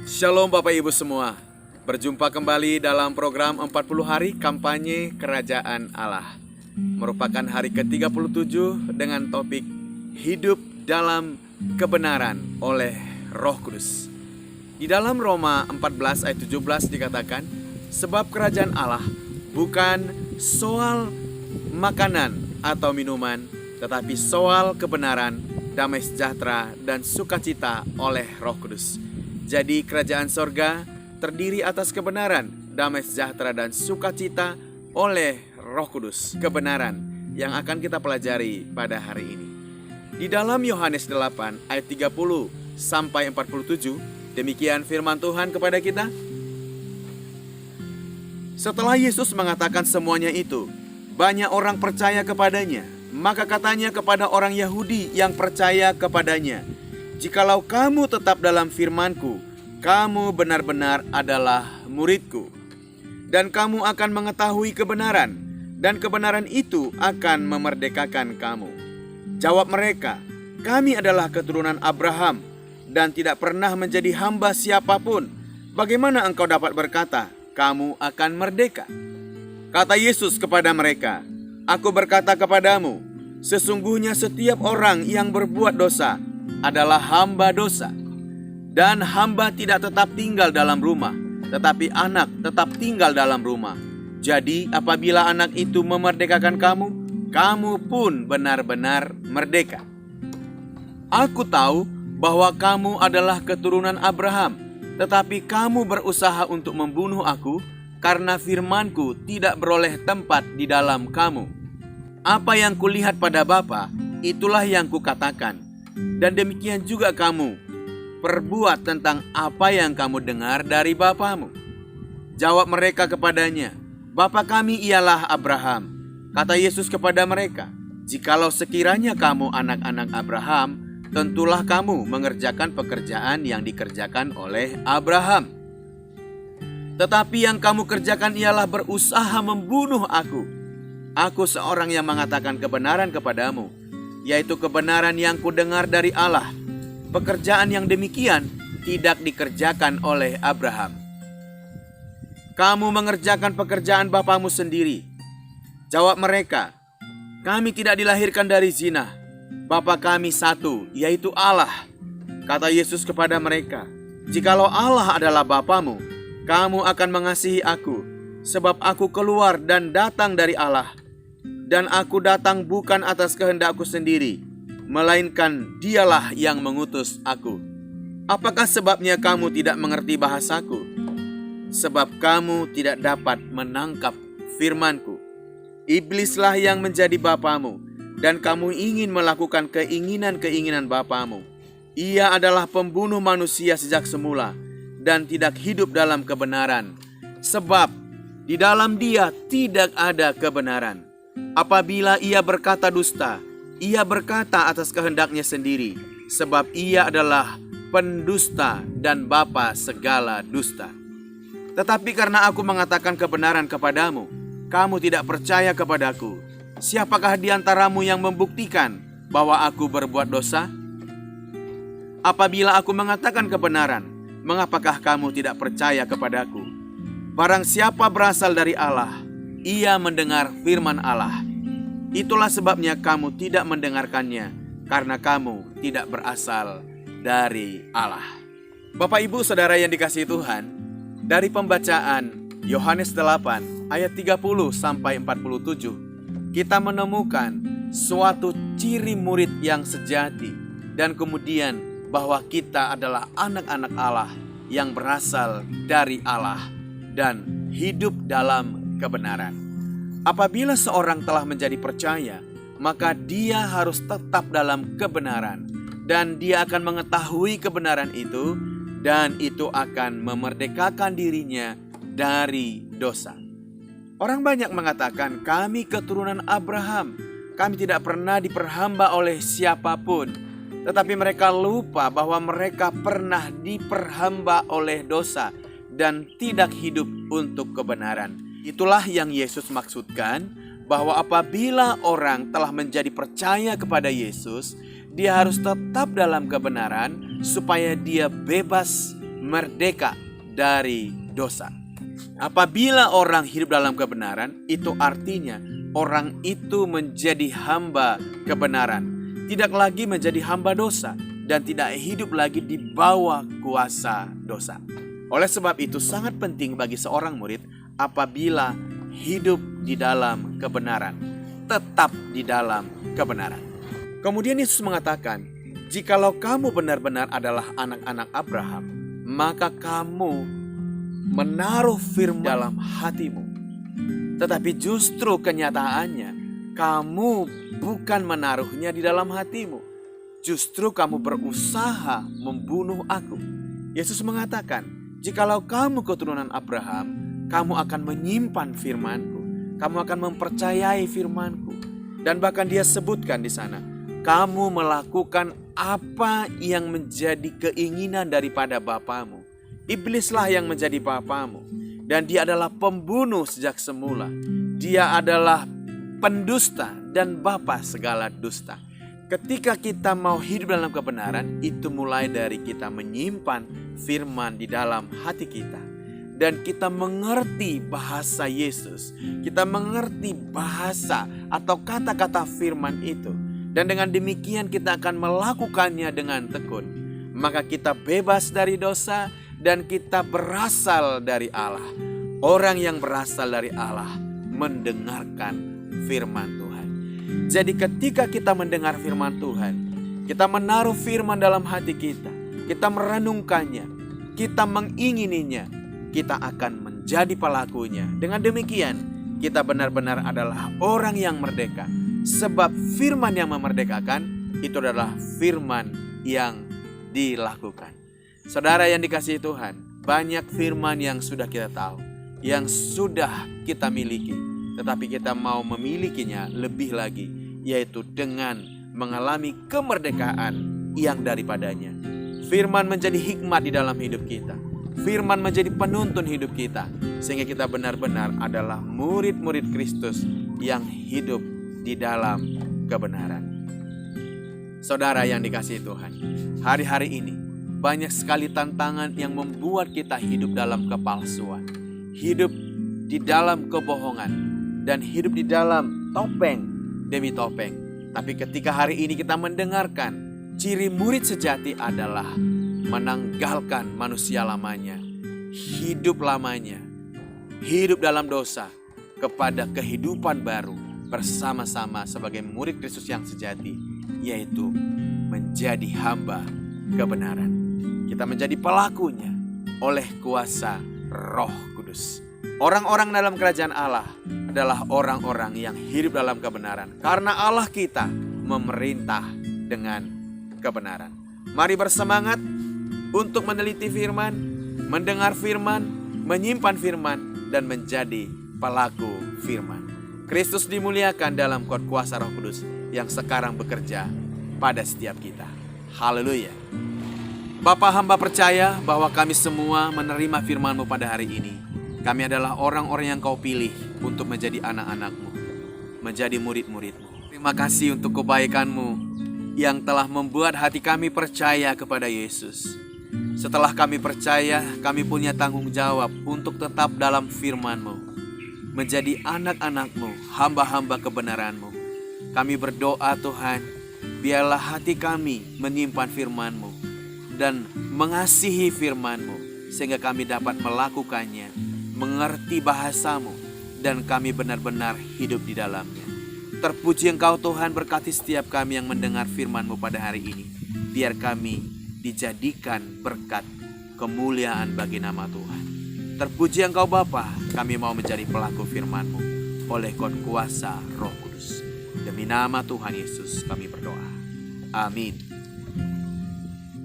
Shalom Bapak Ibu semua. Berjumpa kembali dalam program 40 hari kampanye Kerajaan Allah. Merupakan hari ke-37 dengan topik Hidup dalam Kebenaran oleh Roh Kudus. Di dalam Roma 14 ayat 17 dikatakan, sebab kerajaan Allah bukan soal makanan atau minuman, tetapi soal kebenaran, damai sejahtera, dan sukacita oleh Roh Kudus. Jadi kerajaan sorga terdiri atas kebenaran, damai sejahtera, dan sukacita oleh Roh Kudus. Kebenaran yang akan kita pelajari pada hari ini. Di dalam Yohanes 8 ayat 30 sampai 47, demikian firman Tuhan kepada kita. Setelah Yesus mengatakan semuanya itu, banyak orang percaya kepadanya. Maka katanya kepada orang Yahudi yang percaya kepadanya, jikalau kamu tetap dalam firman-Ku, kamu benar-benar adalah murid-Ku. Dan kamu akan mengetahui kebenaran, dan kebenaran itu akan memerdekakan kamu. Jawab mereka, kami adalah keturunan Abraham, dan tidak pernah menjadi hamba siapapun. Bagaimana engkau dapat berkata, kamu akan merdeka? Kata Yesus kepada mereka, aku berkata kepadamu, sesungguhnya setiap orang yang berbuat dosa adalah hamba dosa. Dan hamba tidak tetap tinggal dalam rumah, tetapi anak tetap tinggal dalam rumah. Jadi apabila anak itu memerdekakan kamu, kamu pun benar-benar merdeka. Aku tahu bahwa kamu adalah keturunan Abraham, tetapi kamu berusaha untuk membunuh aku, karena firman-Ku tidak beroleh tempat di dalam kamu. Apa yang kulihat pada Bapa, itulah yang kukatakan. Dan demikian juga kamu perbuat tentang apa yang kamu dengar dari bapamu. Jawab mereka kepadanya, Bapa kami ialah Abraham. Kata Yesus kepada mereka, jikalau sekiranya kamu anak-anak Abraham, tentulah kamu mengerjakan pekerjaan yang dikerjakan oleh Abraham. Tetapi yang kamu kerjakan ialah berusaha membunuh aku. Aku seorang yang mengatakan kebenaran kepadamu, yaitu kebenaran yang kudengar dari Allah. Pekerjaan yang demikian tidak dikerjakan oleh Abraham. Kamu mengerjakan pekerjaan bapamu sendiri. Jawab mereka, kami tidak dilahirkan dari zina. Bapa kami satu, yaitu Allah. Kata Yesus kepada mereka, jikalau Allah adalah bapamu, kamu akan mengasihi aku, sebab aku keluar dan datang dari Allah. Dan aku datang bukan atas kehendakku sendiri, melainkan Dialah yang mengutus aku. Apakah sebabnya kamu tidak mengerti bahasaku? Sebab kamu tidak dapat menangkap firman-Ku. Iblislah yang menjadi bapamu, dan kamu ingin melakukan keinginan-keinginan bapamu. Ia adalah pembunuh manusia sejak semula, dan tidak hidup dalam kebenaran, sebab di dalam dia tidak ada kebenaran. Apabila ia berkata dusta, ia berkata atas kehendaknya sendiri, sebab ia adalah pendusta dan bapa segala dusta. Tetapi karena aku mengatakan kebenaran kepadamu, kamu tidak percaya kepadaku. Siapakah di antaramu yang membuktikan bahwa aku berbuat dosa? Apabila aku mengatakan kebenaran, mengapakah kamu tidak percaya kepadaku? Barang siapa berasal dari Allah, ia mendengar firman Allah. Itulah sebabnya kamu tidak mendengarkannya, karena kamu tidak berasal dari Allah. Bapak Ibu Saudara yang dikasihi Tuhan, dari pembacaan Yohanes 8 ayat 30 sampai 47, kita menemukan suatu ciri murid yang sejati, dan kemudian bahwa kita adalah anak-anak Allah yang berasal dari Allah dan hidup dalam kebenaran. Apabila seorang telah menjadi percaya, maka dia harus tetap dalam kebenaran, dan dia akan mengetahui kebenaran itu, dan itu akan memerdekakan dirinya dari dosa. Orang banyak mengatakan, kami keturunan Abraham, kami tidak pernah diperhamba oleh siapapun. Tetapi mereka lupa bahwa mereka pernah diperhamba oleh dosa dan tidak hidup untuk kebenaran. Itulah yang Yesus maksudkan, bahwa apabila orang telah menjadi percaya kepada Yesus, dia harus tetap dalam kebenaran supaya dia bebas merdeka dari dosa. Apabila orang hidup dalam kebenaran, itu artinya orang itu menjadi hamba kebenaran, tidak lagi menjadi hamba dosa, dan tidak hidup lagi di bawah kuasa dosa. Oleh sebab itu sangat penting bagi seorang murid apabila hidup di dalam kebenaran, tetap di dalam kebenaran. Kemudian Yesus mengatakan, jikalau kamu benar-benar adalah anak-anak Abraham, maka kamu menaruh firman dalam hatimu. Tetapi justru kenyataannya, kamu bukan menaruhnya di dalam hatimu. Justru kamu berusaha membunuh aku. Yesus mengatakan, jikalau kamu keturunan Abraham, kamu akan menyimpan firman-Ku. Kamu akan mempercayai firman-Ku. Dan bahkan dia sebutkan di sana, kamu melakukan apa yang menjadi keinginan daripada bapamu. Iblislah yang menjadi bapamu. Dan dia adalah pembunuh sejak semula. Dia adalah pendusta dan bapa segala dusta. Ketika kita mau hidup dalam kebenaran, itu mulai dari kita menyimpan firman di dalam hati kita. Dan kita mengerti bahasa Yesus. Kita mengerti bahasa atau kata-kata firman itu. Dan dengan demikian kita akan melakukannya dengan tekun. Maka kita bebas dari dosa dan kita berasal dari Allah. Orang yang berasal dari Allah mendengarkan firman Tuhan. Jadi ketika kita mendengar firman Tuhan, kita menaruh firman dalam hati kita merenungkannya, kita mengingininya, kita akan menjadi pelakunya. Dengan demikian, kita benar-benar adalah orang yang merdeka. Sebab firman yang memerdekakan itu adalah firman yang dilakukan. Saudara yang dikasihi Tuhan, banyak firman yang sudah kita tahu, yang sudah kita miliki. Tetapi kita mau memilikinya lebih lagi, yaitu dengan mengalami kemerdekaan yang daripadanya. Firman menjadi hikmat di dalam hidup kita. Firman menjadi penuntun hidup kita. Sehingga kita benar-benar adalah murid-murid Kristus yang hidup di dalam kebenaran. Saudara yang dikasihi Tuhan, hari-hari ini banyak sekali tantangan yang membuat kita hidup dalam kepalsuan. Hidup di dalam kebohongan. Dan hidup di dalam topeng demi topeng. Tapi ketika hari ini kita mendengarkan, ciri murid sejati adalah menanggalkan manusia lamanya, hidup lamanya, hidup dalam dosa kepada kehidupan baru bersama-sama sebagai murid Kristus yang sejati, yaitu menjadi hamba kebenaran. Kita menjadi pelakunya oleh kuasa Roh Kudus. Orang-orang dalam kerajaan Allah adalah orang-orang yang hidup dalam kebenaran. Karena Allah kita memerintah dengan kebenaran. Mari bersemangat untuk meneliti firman, mendengar firman, menyimpan firman, dan menjadi pelaku firman. Kristus dimuliakan dalam kuasa Roh Kudus yang sekarang bekerja pada setiap kita. Haleluya. Bapa, hamba percaya bahwa kami semua menerima firman-Mu pada hari ini. Kami adalah orang-orang yang Kau pilih untuk menjadi anak-anak-Mu, menjadi murid-murid-Mu. Terima kasih untuk kebaikan-Mu yang telah membuat hati kami percaya kepada Yesus. Setelah kami percaya, kami punya tanggung jawab untuk tetap dalam firman-Mu, menjadi anak-anak-Mu, hamba-hamba kebenaran-Mu. Kami berdoa Tuhan, biarlah hati kami menyimpan firman-Mu dan mengasihi firman-Mu, sehingga kami dapat melakukannya, mengerti bahasa-Mu, dan kami benar-benar hidup di dalamnya. Terpuji Engkau Tuhan, berkati setiap kami yang mendengar firman-Mu pada hari ini. Biar kami dijadikan berkat kemuliaan bagi nama Tuhan. Terpuji Engkau Bapa, kami mau menjadi pelaku firman-Mu oleh kuasa Roh Kudus. Demi nama Tuhan Yesus kami berdoa. Amin.